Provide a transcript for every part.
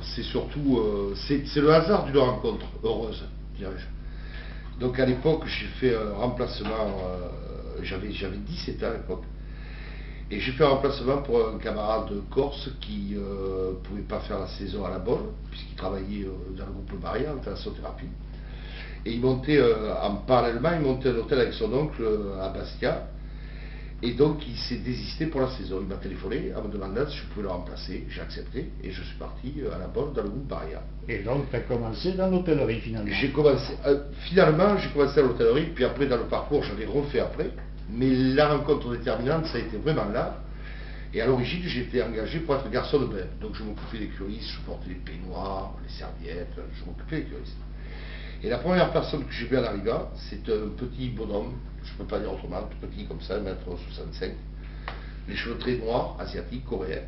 c'est surtout c'est le hasard d'une rencontre heureuse, dirais-je. Donc à l'époque, j'ai fait un remplacement, j'avais 17 ans à l'époque, et j'ai fait un remplacement pour un camarade de Corse qui ne pouvait pas faire la saison à la Bolle, puisqu'il travaillait dans le groupe Barrière en thalassothérapie. Et il montait, parallèlement, il montait un hôtel avec son oncle à Bastia. Et donc il s'est désisté pour la saison. Il m'a téléphoné en me demandant si je pouvais le remplacer. J'ai accepté et je suis parti à la Bolle dans le groupe Barrière. Et donc tu as commencé dans l'hôtellerie finalement. Finalement, j'ai commencé à l'hôtellerie, puis après dans le parcours, j'avais refait après. Mais la rencontre déterminante, ça a été vraiment là. Et à l'origine, j'étais engagé pour être garçon de bain. Donc je m'occupais des curistes, je portais les peignoirs, les serviettes, je m'occupais des curistes. Et la première personne que j'ai vue en arrivant, c'est un petit bonhomme, je ne peux pas dire autrement, tout petit comme ça, 1m65, les cheveux très noirs, asiatiques, coréens.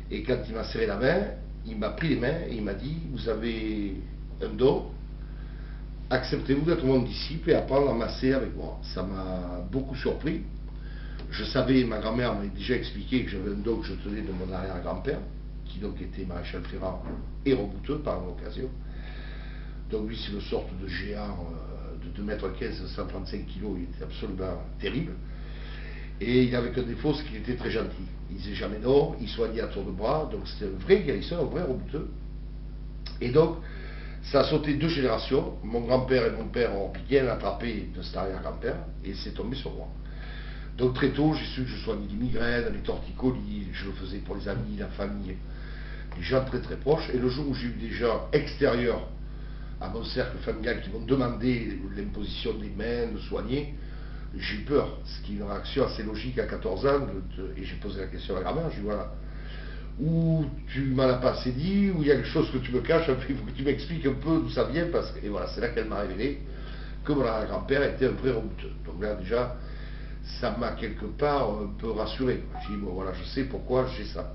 Et quand il m'a serré la main, il m'a pris les mains et il m'a dit, vous avez un don, acceptez-vous d'être mon disciple et apprendre à masser avec moi. Ça m'a beaucoup surpris. Je savais, ma grand-mère m'avait déjà expliqué que j'avais un don que je tenais de mon arrière-grand-père, qui donc était maréchal Ferrand et rebouteux par l'occasion. Donc lui, c'est une sorte de géant de 2,15 m, 135 kg, il était absolument terrible. Et il avait qu'un défaut, c'est qu'il était très gentil. Il disait jamais non, il soignait à tour de bras, donc c'était un vrai guérisseur, un vrai rebouteux. Et donc, ça a sauté 2 générations. Mon grand-père et mon père ont bien attrapé de cet arrière-grand-père, et c'est tombé sur moi. Donc très tôt, j'ai su que je soignais les migraines, les torticolis, je le faisais pour les amis, la famille, les gens très très proches. Et le jour où j'ai eu des gens extérieurs à mon cercle familial qui m'ont demandé l'imposition des mains, de soigner, j'ai eu peur, ce qui est une réaction assez logique à 14 ans, et j'ai posé la question à la grand-mère, j'ai dit voilà, ou tu m'en as pas assez dit, ou il y a quelque chose que tu me caches, il faut que tu m'expliques un peu d'où ça vient, parce que, et voilà, c'est là qu'elle m'a révélé que mon grand-père était un vrai rebouteux. Donc là déjà, ça m'a quelque part un peu rassuré. J'ai dit bon voilà, je sais pourquoi j'ai ça.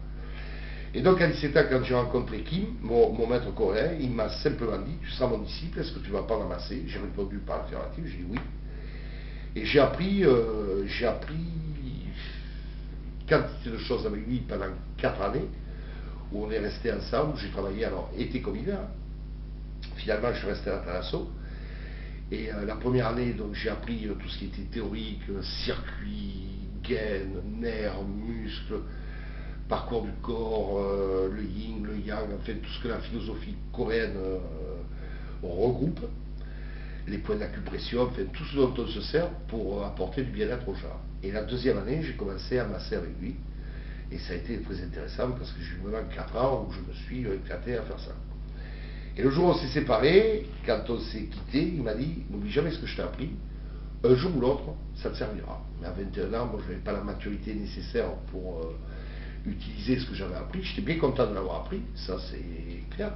Et donc à 17 ans, quand j'ai rencontré Kim, mon maître coréen, il m'a simplement dit, tu seras mon disciple, est-ce que tu vas pas m'amasser? J'ai répondu par l'affirmative, j'ai dit oui. Et j'ai appris quantité de choses avec lui pendant 4 années, où on est resté ensemble, où j'ai travaillé alors été comme hiver. Finalement, je suis resté à la Thalasso. Et la première année, donc j'ai appris tout ce qui était théorique, circuit, gaines, nerfs, muscles, parcours du corps, le yin, le yang, en fait tout ce que la philosophie coréenne regroupe, les points d'acupression, enfin tout ce dont on se sert pour apporter du bien-être aux gens. Et la deuxième année, j'ai commencé à masser avec lui, et ça a été très intéressant parce que j'ai eu vraiment 4 ans où je me suis éclaté à faire ça. Et le jour où on s'est séparés, quand on s'est quitté, il m'a dit, n'oublie jamais ce que je t'ai appris, un jour ou l'autre, ça te servira. Mais à 21 ans, moi je n'avais pas la maturité nécessaire pour utiliser ce que j'avais appris. J'étais bien content de l'avoir appris, ça c'est clair.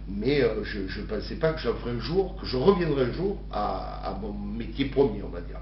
Mais je ne pensais pas que j'en ferais un jour, que je reviendrais un jour à mon métier premier, on va dire.